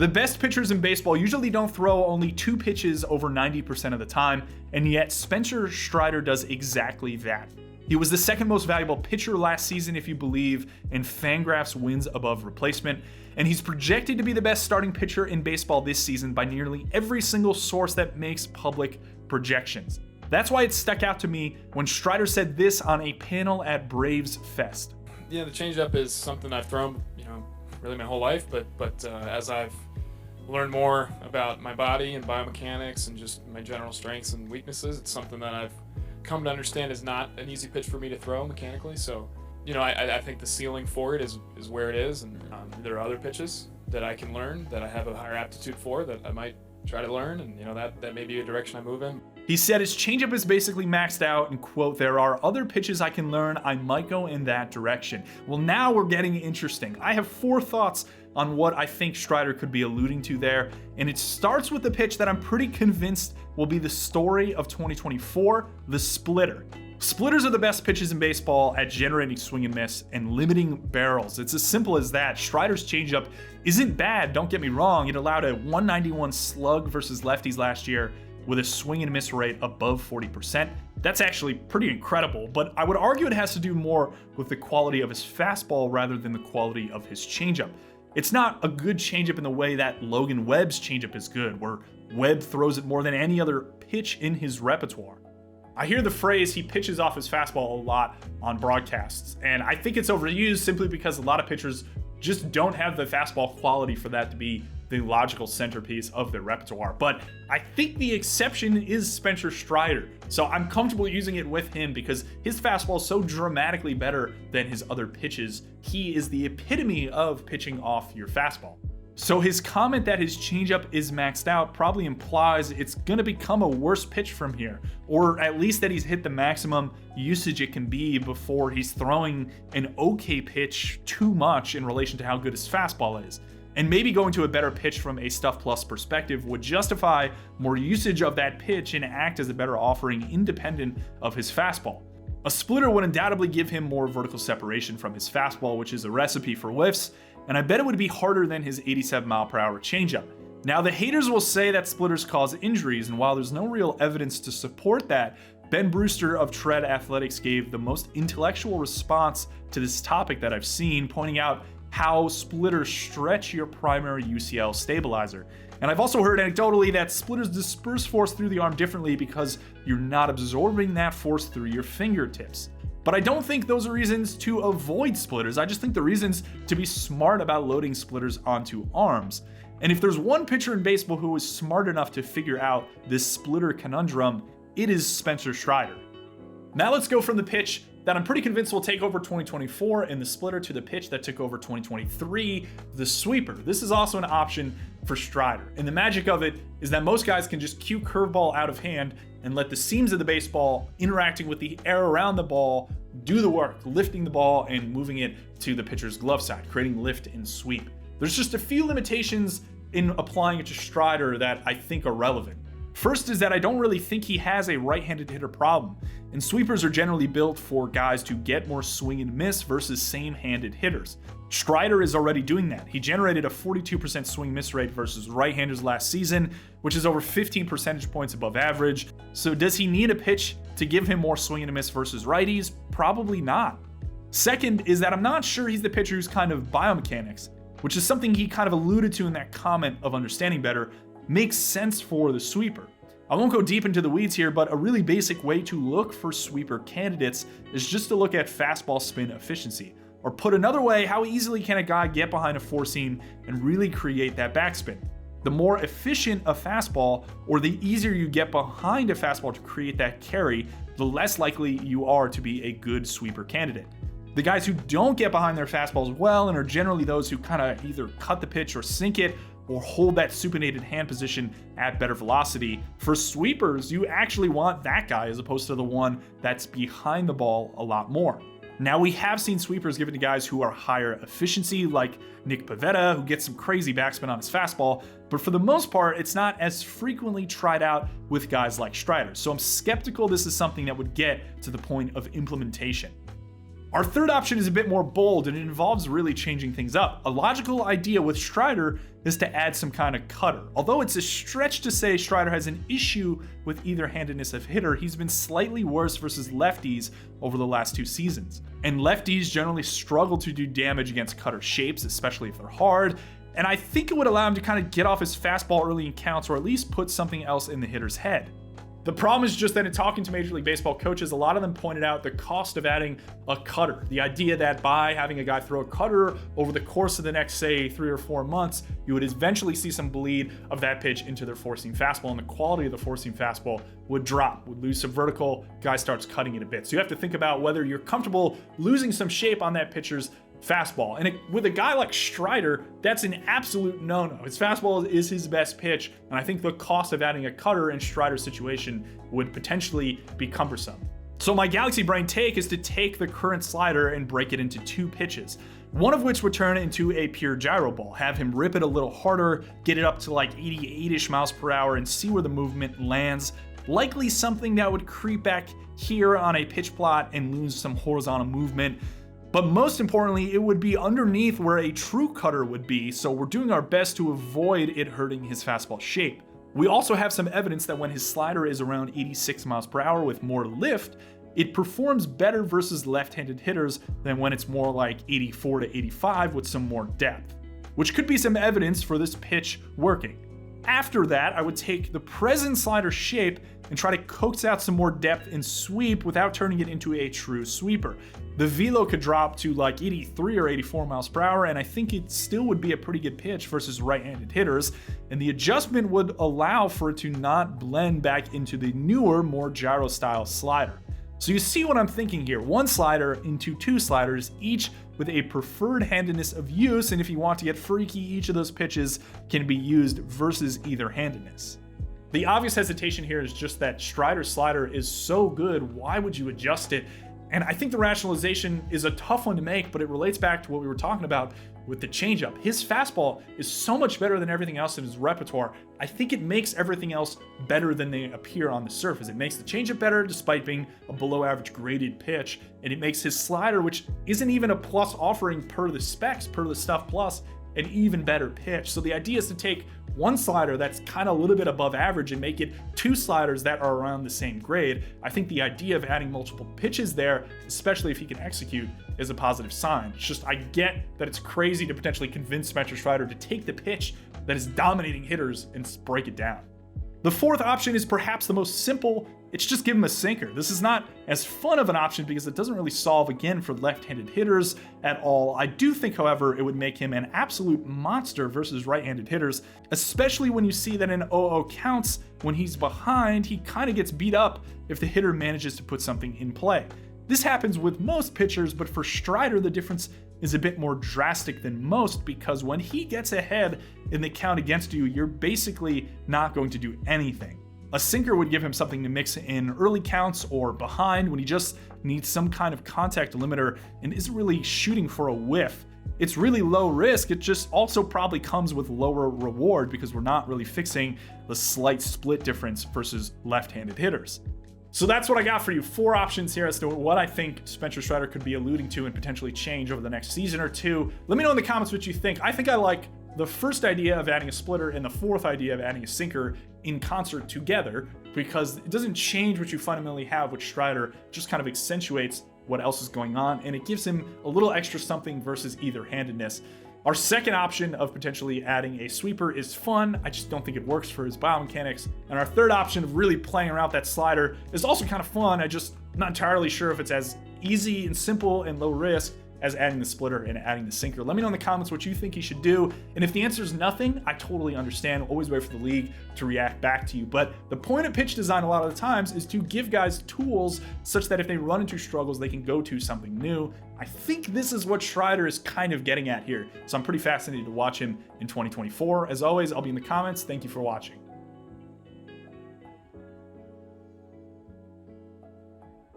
The best pitchers in baseball usually don't throw only 2 pitches over 90% of the time, and yet Spencer Strider does exactly that. He was the second most valuable pitcher last season, if you believe in Fangraphs wins above replacement, and he's projected to be the best starting pitcher in baseball this season by nearly every single source that makes public projections. That's why it stuck out to me when Strider said this on a panel at Braves Fest. Yeah, the changeup is something I've thrown, really my whole life, but as I've learned more about my body and biomechanics and just my general strengths and weaknesses, it's something that I've come to understand is not an easy pitch for me to throw mechanically. So, I think the ceiling for it is where it is, and there are other pitches that I can learn that I have a higher aptitude for that I might try to learn, and that may be a direction I move in. He said his changeup is basically maxed out, and quote, "There are other pitches I can learn, I might go in that direction." Well, now we're getting interesting. I have 4 thoughts on what I think Strider could be alluding to there, and it starts with the pitch that I'm pretty convinced will be the story of 2024, the splitter. Splitters are the best pitches in baseball at generating swing and miss and limiting barrels. It's as simple as that. Strider's changeup isn't bad, don't get me wrong. It allowed a 191 slug versus lefties last year with a swing and miss rate above 40%. That's actually pretty incredible, but I would argue it has to do more with the quality of his fastball rather than the quality of his changeup. It's not a good changeup in the way that Logan Webb's changeup is good, where Webb throws it more than any other pitch in his repertoire. I hear the phrase he pitches off his fastball a lot on broadcasts, and I think it's overused simply because a lot of pitchers just don't have the fastball quality for that to be the logical centerpiece of their repertoire. But I think the exception is Spencer Strider, so I'm comfortable using it with him because his fastball is so dramatically better than his other pitches. He is the epitome of pitching off your fastball. So his comment that his changeup is maxed out probably implies it's going to become a worse pitch from here, or at least that he's hit the maximum usage it can be before he's throwing an okay pitch too much in relation to how good his fastball is. And maybe going to a better pitch from a Stuff Plus perspective would justify more usage of that pitch and act as a better offering independent of his fastball. A splitter would undoubtedly give him more vertical separation from his fastball, which is a recipe for whiffs, and I bet it would be harder than his 87-mile-per-hour changeup. Now, the haters will say that splitters cause injuries, and while there's no real evidence to support that, Ben Brewster of Tread Athletics gave the most intellectual response to this topic that I've seen, pointing out how splitters stretch your primary UCL stabilizer. And I've also heard anecdotally that splitters disperse force through the arm differently because you're not absorbing that force through your fingertips. But I don't think those are reasons to avoid splitters. I just think the reasons to be smart about loading splitters onto arms. And if there's one pitcher in baseball who is smart enough to figure out this splitter conundrum, it is Spencer Strider. Now let's go from the pitch that I'm pretty convinced will take over 2024 in the splitter to the pitch that took over 2023, the sweeper. This is also an option for Strider. And the magic of it is that most guys can just cue curveball out of hand and let the seams of the baseball interacting with the air around the ball do the work, lifting the ball and moving it to the pitcher's glove side, creating lift and sweep. There's just a few limitations in applying it to Strider that I think are relevant. First is that I don't really think he has a right-handed hitter problem, and sweepers are generally built for guys to get more swing and miss versus same-handed hitters. Strider is already doing that. He generated a 42% swing miss rate versus right-handers last season, which is over 15 percentage points above average. So does he need a pitch to give him more swing and miss versus righties? Probably not. Second is that I'm not sure he's the pitcher whose kind of biomechanics, which is something he kind of alluded to in that comment of understanding better, makes sense for the sweeper. I won't go deep into the weeds here, but a really basic way to look for sweeper candidates is just to look at fastball spin efficiency. Or put another way, how easily can a guy get behind a four seam and really create that backspin? The more efficient a fastball, or the easier you get behind a fastball to create that carry, the less likely you are to be a good sweeper candidate. The guys who don't get behind their fastballs well and are generally those who kind of either cut the pitch or sink it, or hold that supinated hand position at better velocity. For sweepers, you actually want that guy as opposed to the one that's behind the ball a lot more. Now, we have seen sweepers given to guys who are higher efficiency, like Nick Pivetta, who gets some crazy backspin on his fastball, but for the most part, it's not as frequently tried out with guys like Strider. So I'm skeptical this is something that would get to the point of implementation. Our third option is a bit more bold, and it involves really changing things up. A logical idea with Strider is to add some kind of cutter. Although it's a stretch to say Strider has an issue with either-handedness of hitter, he's been slightly worse versus lefties over the last 2 seasons. And lefties generally struggle to do damage against cutter shapes, especially if they're hard. And I think it would allow him to kind of get off his fastball early in counts, or at least put something else in the hitter's head. The problem is just that in talking to Major League Baseball coaches, a lot of them pointed out the cost of adding a cutter. The idea that by having a guy throw a cutter over the course of the next, say, 3 or 4 months, you would eventually see some bleed of that pitch into their four-seam fastball, and the quality of the four-seam fastball would drop, would lose some vertical, guy starts cutting it a bit. So you have to think about whether you're comfortable losing some shape on that pitcher's fastball. And with a guy like Strider, that's an absolute no-no. His fastball is his best pitch, and I think the cost of adding a cutter in Strider's situation would potentially be cumbersome. So my Galaxy Brain take is to take the current slider and break it into 2 pitches. One of which would turn it into a pure gyro ball, have him rip it a little harder, get it up to like 88-ish miles per hour and see where the movement lands. Likely something that would creep back here on a pitch plot and lose some horizontal movement. But most importantly, it would be underneath where a true cutter would be, so we're doing our best to avoid it hurting his fastball shape. We also have some evidence that when his slider is around 86 miles per hour with more lift, it performs better versus left-handed hitters than when it's more like 84 to 85 with some more depth, which could be some evidence for this pitch working. After that, I would take the present slider shape and try to coax out some more depth and sweep without turning it into a true sweeper. The velo could drop to like 83 or 84 miles per hour, and I think it still would be a pretty good pitch versus right-handed hitters, and the adjustment would allow for it to not blend back into the newer, more gyro-style slider. So you see what I'm thinking here, 1 slider into 2 sliders, each with a preferred handedness of use, and if you want to get freaky, each of those pitches can be used versus either handedness. The obvious hesitation here is just that Strider's slider is so good, why would you adjust it? And I think the rationalization is a tough one to make, but it relates back to what we were talking about with the changeup. His fastball is so much better than everything else in his repertoire. I think it makes everything else better than they appear on the surface. It makes the changeup better despite being a below average graded pitch, and it makes his slider, which isn't even a plus offering per the specs, per the Stuff Plus, an even better pitch. So the idea is to take 1 slider that's kind of a little bit above average and make it 2 sliders that are around the same grade. I think the idea of adding multiple pitches there, especially if he can execute, is a positive sign. It's just, I get that it's crazy to potentially convince Spencer Strider to take the pitch that is dominating hitters and break it down. The fourth option is perhaps the most simple. It's just give him a sinker. This is not as fun of an option because it doesn't really solve, again, for left-handed hitters at all. I do think, however, it would make him an absolute monster versus right-handed hitters, especially when you see that in 0-0 counts, when he's behind, he kind of gets beat up if the hitter manages to put something in play. This happens with most pitchers, but for Strider, the difference is a bit more drastic than most because when he gets ahead in the count against you, you're basically not going to do anything. A sinker would give him something to mix in early counts or behind when he just needs some kind of contact limiter and isn't really shooting for a whiff. It's really low risk, it just also probably comes with lower reward because we're not really fixing the slight split difference versus left-handed hitters. So that's what I got for you. 4 options here as to what I think Spencer Strider could be alluding to and potentially change over the next season or 2. Let me know in the comments what you think. I think I like the first idea of adding a splitter and the fourth idea of adding a sinker in concert together because it doesn't change what you fundamentally have with Strider, it just kind of accentuates what else is going on and it gives him a little extra something versus either-handedness. Our second option of potentially adding a sweeper is fun. I just don't think it works for his biomechanics. And our third option of really playing around that slider is also kind of fun. I'm not entirely sure if it's as easy and simple and low risk as adding the splitter and adding the sinker. Let me know in the comments what you think he should do. And if the answer is nothing, I totally understand. Always wait for the league to react back to you. But the point of pitch design a lot of the times is to give guys tools such that if they run into struggles, they can go to something new. I think this is what Strider is kind of getting at here. So I'm pretty fascinated to watch him in 2024. As always, I'll be in the comments. Thank you for watching.